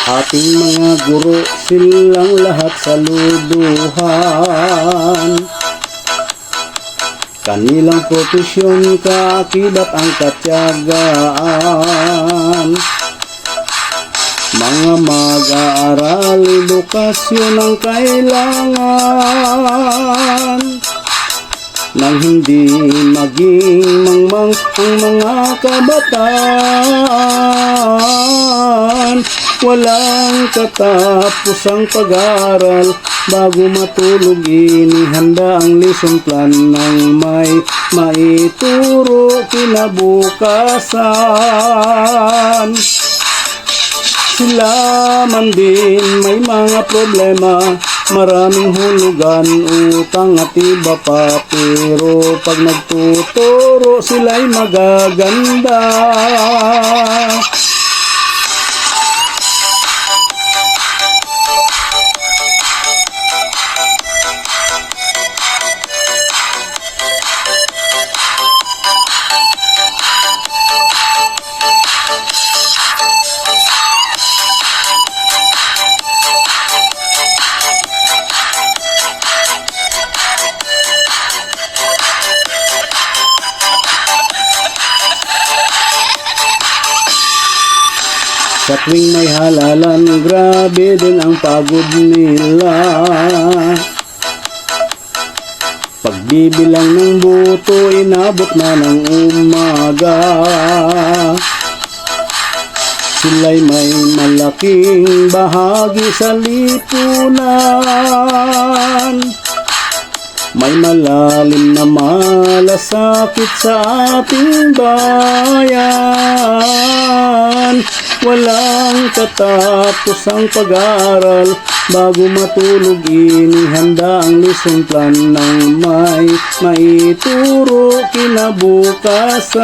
Ating mga guro, silang lahat saluduhan. Kanilang profesyon, kaakibat ang katiyagaan. Mga mag-aaral, edukasyon ang kailangan. Nang hindi maging mangmang ang mga kabataan. Walang katapusang pag-aaral, bago matulog inihanda ang lesson plan ng may maituro kinabukasan. Sila man din may mga problema, maraming hulugan, utang at iba pa, pero pag nagtuturo sila'y magaganda. Sa tuwing may halalan, grabe din ang pagod nila. Pagbibilang ng buto, inabot na ng umaga. Sila'y may malaking bahagi sa lipunan. May malalim na malasakit sa ating bayan. Walang katapusang pag-aaral, bago matulog inihanda ang lesson plan ng may maituro kinabukasan.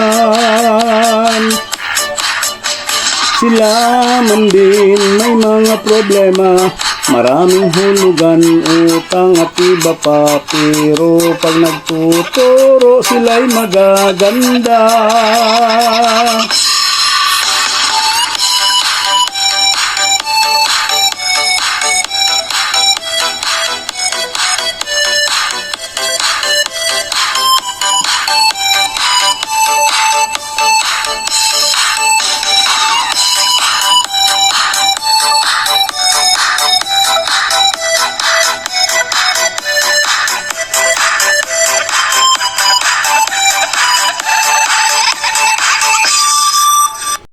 Sila man din may mga problema, maraming hulugan, utang at iba pa, pero pag nagtuturo sila'y magaganda.